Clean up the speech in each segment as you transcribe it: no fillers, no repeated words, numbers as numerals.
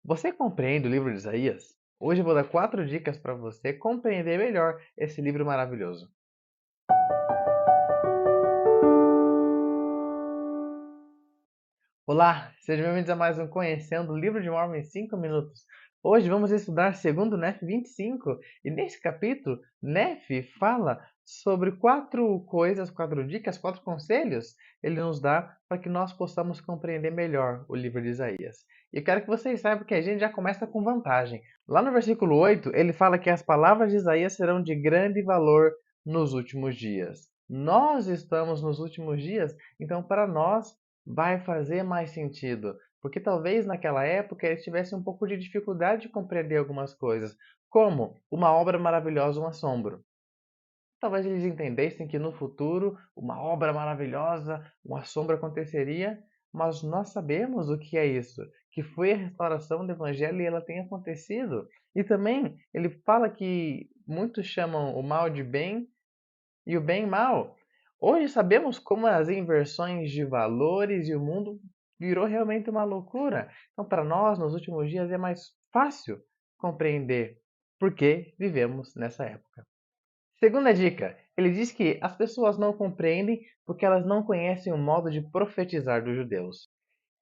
Você compreende o livro de Isaías? Hoje eu vou dar 4 dicas para você compreender melhor esse livro maravilhoso. Olá, sejam bem-vindos a mais um Conhecendo o Livro de Mormon em 5 minutos. Hoje vamos estudar segundo Nef 25 e nesse capítulo, Nef fala sobre 4 coisas, 4 dicas, 4 conselhos ele nos dá para que nós possamos compreender melhor o livro de Isaías. E eu quero que vocês saibam que a gente já começa com vantagem. Lá no versículo 8, ele fala que as palavras de Isaías serão de grande valor nos últimos dias. Nós estamos nos últimos dias, então para nós vai fazer mais sentido, porque talvez naquela época eles tivessem um pouco de dificuldade de compreender algumas coisas, como uma obra maravilhosa, um assombro. Talvez eles entendessem que no futuro uma obra maravilhosa, um assombro aconteceria, mas nós sabemos o que é isso, que foi a restauração do evangelho e ela tem acontecido. E também ele fala que muitos chamam o mal de bem e o bem mal. Hoje sabemos como as inversões de valores e o mundo virou realmente uma loucura. Então, para nós, nos últimos dias, é mais fácil compreender por que vivemos nessa época. Segunda dica, ele diz que as pessoas não compreendem porque elas não conhecem o modo de profetizar dos judeus.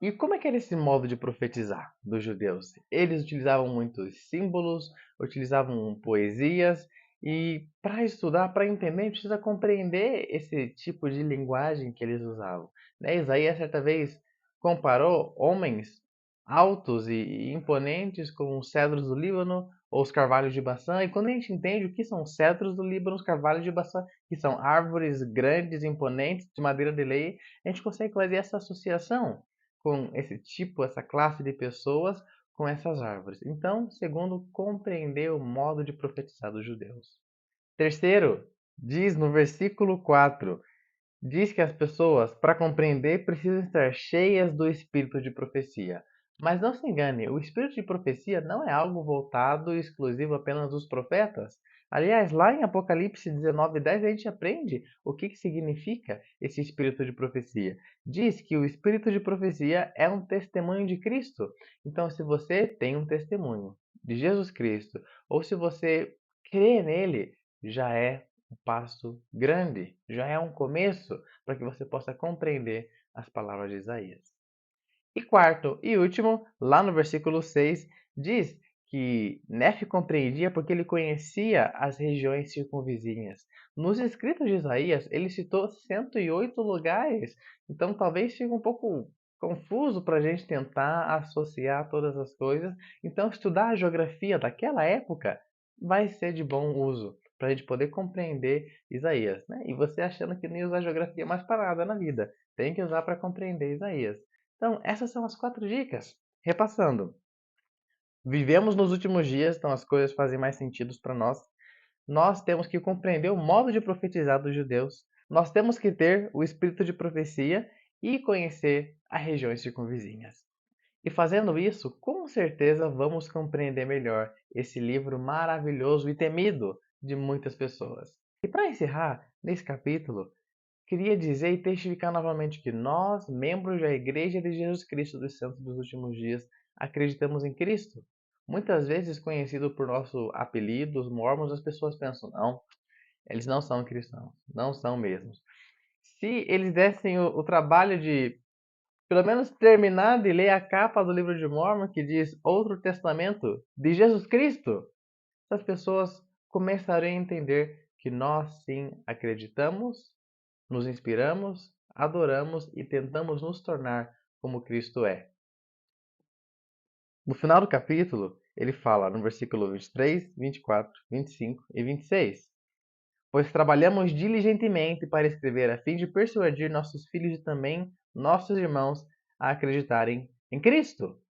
E como é que era esse modo de profetizar dos judeus? Eles utilizavam muitos símbolos, utilizavam poesias, e para estudar, para entender, precisa compreender esse tipo de linguagem que eles usavam. Né? Isaías, certa vez, comparou homens altos e imponentes com os cedros do Líbano ou os carvalhos de Baçã. E quando a gente entende o que são os cedros do Líbano, os carvalhos de Baçã, que são árvores grandes, imponentes, de madeira de lei, a gente consegue fazer essa associação com esse tipo, essa classe de pessoas com essas árvores. Então, segundo, compreender o modo de profetizar dos judeus. Terceiro, diz no versículo 4, diz que as pessoas, para compreender, precisam estar cheias do espírito de profecia. Mas não se engane, o espírito de profecia não é algo voltado e exclusivo apenas dos profetas. Aliás, lá em Apocalipse 19:10 a gente aprende o que significa esse espírito de profecia. Diz que o espírito de profecia é um testemunho de Cristo. Então, se você tem um testemunho de Jesus Cristo, ou se você crê nele, já é um passo grande, já é um começo para que você possa compreender as palavras de Isaías. E quarto e último, lá no versículo 6, diz que Nefe compreendia porque ele conhecia as regiões circunvizinhas. Nos escritos de Isaías, ele citou 108 lugares, então talvez fique um pouco confuso para a gente tentar associar todas as coisas. Então, estudar a geografia daquela época vai ser de bom uso para a gente poder compreender Isaías. Né? E você achando que não ia usar geografia mais para nada na vida, tem que usar para compreender Isaías. Então, essas são as 4 dicas. Repassando, vivemos nos últimos dias, então as coisas fazem mais sentido para nós. Nós temos que compreender o modo de profetizar dos judeus. Nós temos que ter o espírito de profecia e conhecer as regiões circunvizinhas. E fazendo isso, com certeza vamos compreender melhor esse livro maravilhoso e temido de muitas pessoas. E para encerrar, nesse capítulo, queria dizer e testificar novamente que nós, membros da Igreja de Jesus Cristo dos Santos dos Últimos Dias, acreditamos em Cristo. Muitas vezes conhecido por nosso apelido, os mormons, as pessoas pensam, não, eles não são cristãos, não são mesmo. Se eles dessem o trabalho de, pelo menos, terminar de ler a capa do livro de Mormon, que diz Outro Testamento de Jesus Cristo, essas pessoas começariam a entender que nós sim acreditamos, nos inspiramos, adoramos e tentamos nos tornar como Cristo é. No final do capítulo, ele fala no versículo 23, 24, 25 e 26: Pois trabalhamos diligentemente para escrever a fim de persuadir nossos filhos e também nossos irmãos a acreditarem em Cristo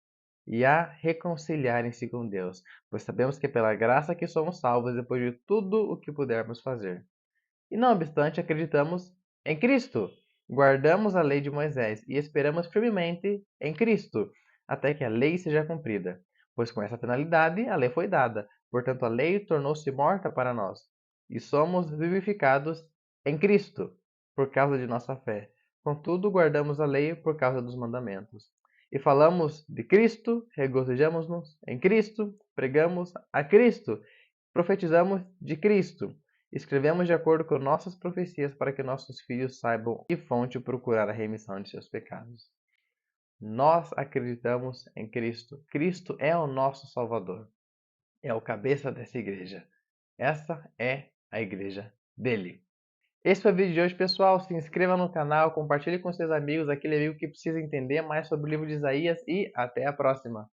e a reconciliarem-se com Deus, pois sabemos que é pela graça que somos salvos depois de tudo o que pudermos fazer. E não obstante, acreditamos em Cristo, guardamos a lei de Moisés e esperamos firmemente em Cristo, até que a lei seja cumprida. Pois com essa finalidade a lei foi dada, portanto a lei tornou-se morta para nós, e somos vivificados em Cristo, por causa de nossa fé. Contudo, guardamos a lei por causa dos mandamentos. E falamos de Cristo, regozijamos-nos em Cristo, pregamos a Cristo, profetizamos de Cristo, escrevemos de acordo com nossas profecias para que nossos filhos saibam que fonte procurar a remissão de seus pecados. Nós acreditamos em Cristo. Cristo é o nosso Salvador. É o cabeça dessa igreja. Essa é a igreja dele. Esse foi o vídeo de hoje, pessoal. Se inscreva no canal, compartilhe com seus amigos, aquele amigo que precisa entender mais sobre o livro de Isaías e até a próxima.